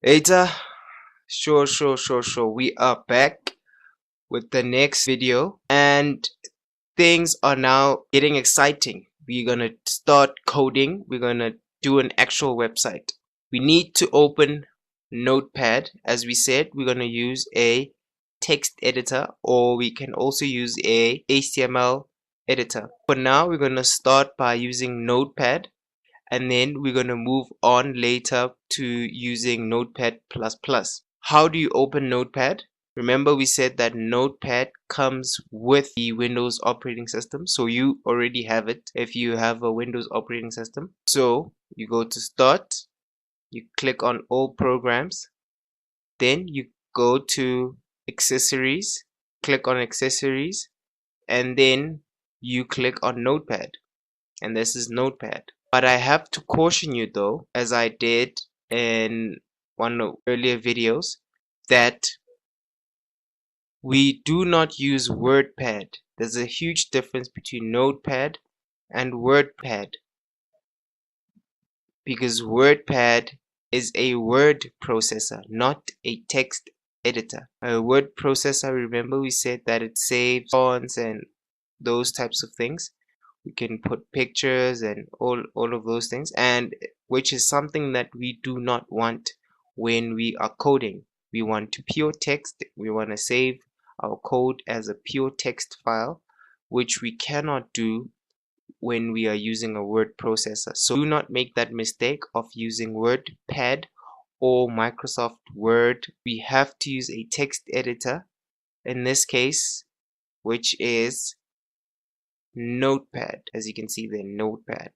Eta, sure. We are back with the next video, and things are now getting exciting. We're gonna start coding. We're gonna do an actual website. We need to open Notepad. As we said, we're gonna use a text editor, or we can also use a HTML editor. For now, we're gonna start by using Notepad, and then we're going to move on later to using Notepad++. How do you open Notepad? Remember, we said that Notepad comes with the Windows operating system, so you already have it if you have a Windows operating system. So you go to Start, you click on All Programs, then you go to Accessories, click on Accessories, and then you click on Notepad, and this is Notepad. But I have to caution you though, as I did in one of earlier videos, that we do not use WordPad. There's a huge difference between Notepad and WordPad, because WordPad is a word processor, not a text editor. A word processor, remember we said that it saves fonts and those types of things. We can put pictures and all of those things, and which is something that we do not want when we are coding. We want pure text. We want to save our code as a pure text file, which we cannot do when we are using a word processor. So do not make that mistake of using WordPad or Microsoft Word. We have to use a text editor in this case, which is Notepad. As you can see there, Notepad.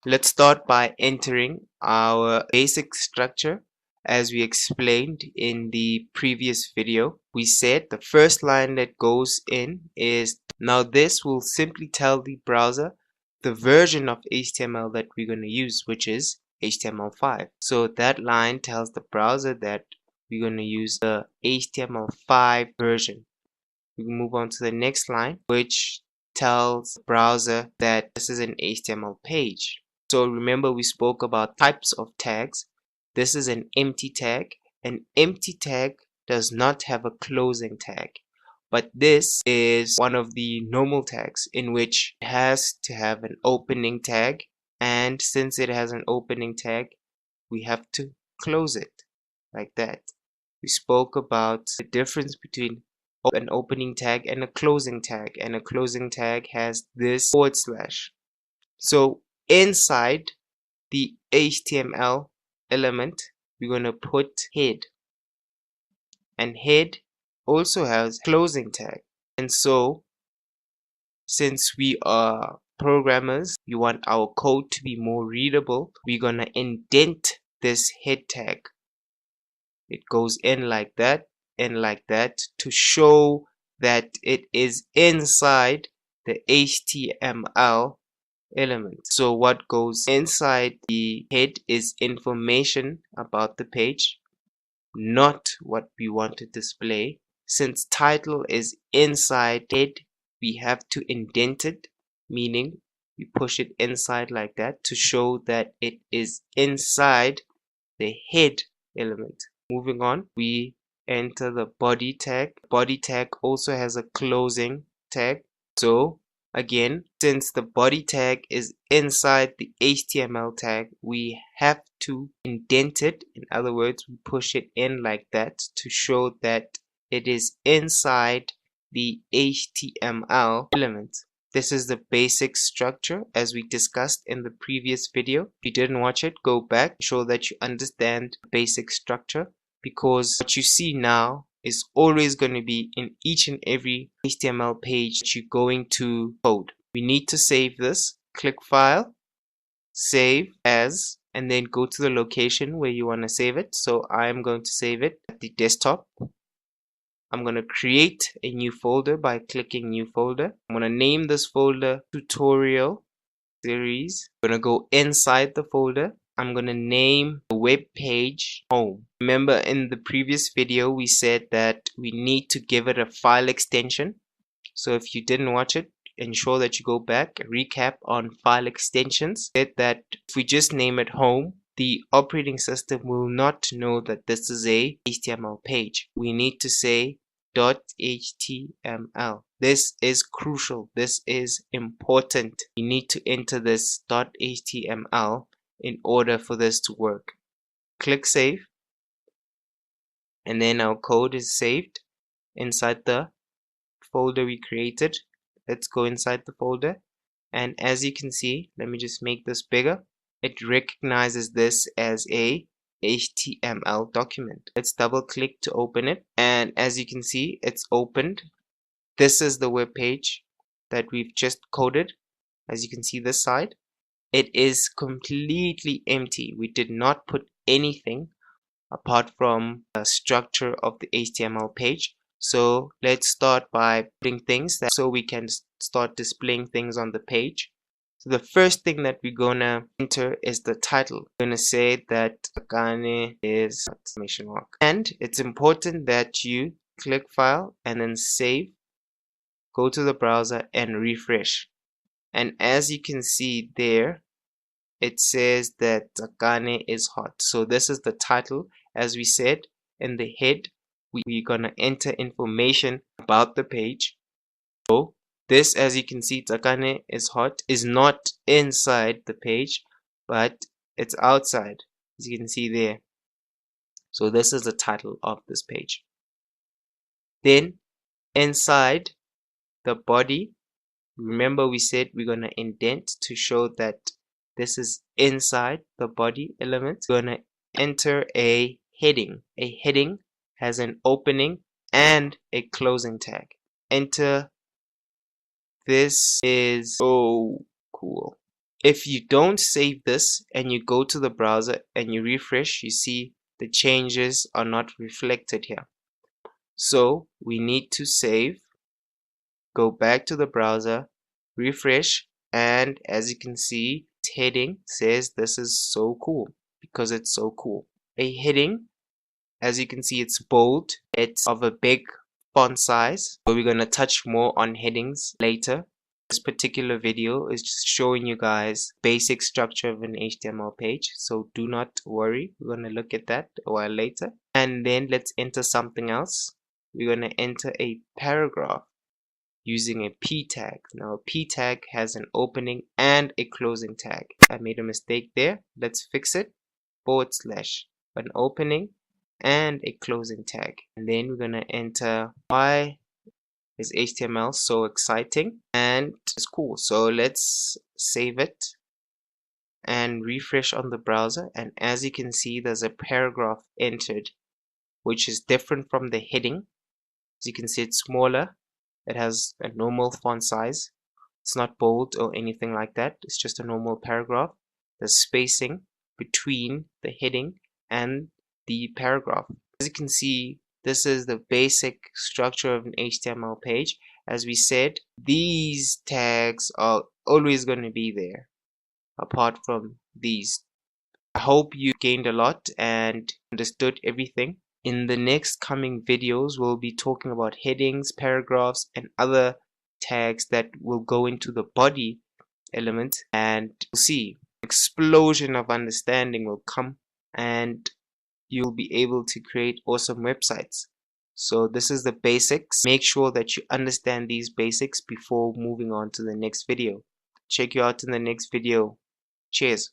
Let's start by entering our basic structure. As we explained in the previous video, we said the first line that goes in is, now this will simply tell the browser the version of HTML that we're going to use, which is HTML5. So that line tells the browser that we're going to use the HTML5 version. We can move on to the next line, which tells the browser that this is an HTML page. So remember, we spoke about types of tags. This is an empty tag. An empty tag does not have a closing tag, but this is one of the normal tags in which it has to have an opening tag, and since it has an opening tag, we have to close it like that. We spoke about the difference between an opening tag and a closing tag, and a closing tag has this /. So inside the HTML element, we're going to put head, and head also has closing tag. And so since we are programmers, we want our code to be more readable, we're going to indent this head tag. It goes in like that and like that to show that it is inside the HTML element. So what goes inside the head is information about the page, not what we want to display. Since title is inside head, we have to indent it, meaning we push it inside like that to show that it is inside the head element. Moving on, we enter the body tag. Body tag also has a closing tag. So again, since the body tag is inside the HTML tag, we have to indent it. In other words, we push it in like that to show that it is inside the HTML element. This is the basic structure as we discussed in the previous video. If you didn't watch it, go back, show that you understand the basic structure, because what you see now is always going to be in each and every HTML page that you're going to code. We need to save this. Click File, Save As, and then go to the location where you want to save it. So I'm going to save it at the desktop. I'm going to create a new folder by clicking New Folder. I'm going to name this folder Tutorial Series. I'm going to go inside the folder. I'm going to name the web page Home. Remember, in the previous video we said that we need to give it a file extension. So if you didn't watch it, ensure that you go back, recap on file extensions. Said that if we just name it Home, the operating system will not know that this is a HTML page. We need to say .html. This is crucial. This is important. You need to enter this .html in order for this to work. Click save, and then our code is saved inside the folder we created. Let's go inside the folder, and as you can see, let me just make this bigger. It recognizes this as a HTML document. Let's double click to open it, and as you can see, it's opened. This is the web page that we've just coded. As you can see this side, it is completely empty. We did not put anything apart from the structure of the HTML page. So let's start by putting things so we can start displaying things on the page. So the first thing that we're gonna enter is the title. We're gonna say that Akane is exclamation mark. And it's important that you click file and then save, go to the browser and refresh. And as you can see there, it says that Akane is hot. So this is the title. As we said in the head, we're gonna enter information about the page. So this, as you can see, Akane is hot, is not inside the page, but it's outside, as you can see there. So this is the title of this page. Then inside the body, remember we said we're gonna indent to show that this is inside the body element. We're gonna enter a heading. A heading has an opening and a closing tag. Enter. This is so cool. If you don't save this and you go to the browser and you refresh, you see the changes are not reflected here. So we need to save, go back to the browser, refresh, and as you can see, heading says this is so cool because it's so cool. A heading, as you can see, it's bold, it's of a big font size. So we're going to touch more on headings later. This particular video is just showing you guys basic structure of an HTML page, so do not worry, we're going to look at that a while later. And then let's enter something else. We're going to enter a paragraph using a p tag. Now a p tag has an opening and a closing tag. I made a mistake there. Let's fix it. / an opening and a closing tag. And then we're going to enter why is HTML so exciting, and it's cool. So let's save it and refresh on the browser, and as you can see, there's a paragraph entered which is different from the heading. As you can see, it's smaller. It has a normal font size. It's not bold or anything like that. It's just a normal paragraph. There's spacing between the heading and the paragraph. As you can see, this is the basic structure of an HTML page. As we said, these tags are always going to be there apart from these. I hope you gained a lot and understood everything. In the next coming videos, we'll be talking about headings, paragraphs, and other tags that will go into the body element, and you'll see explosion of understanding will come, and you'll be able to create awesome websites. So this is the basics. Make sure that you understand these basics before moving on to the next video. Check you out in the next video. Cheers.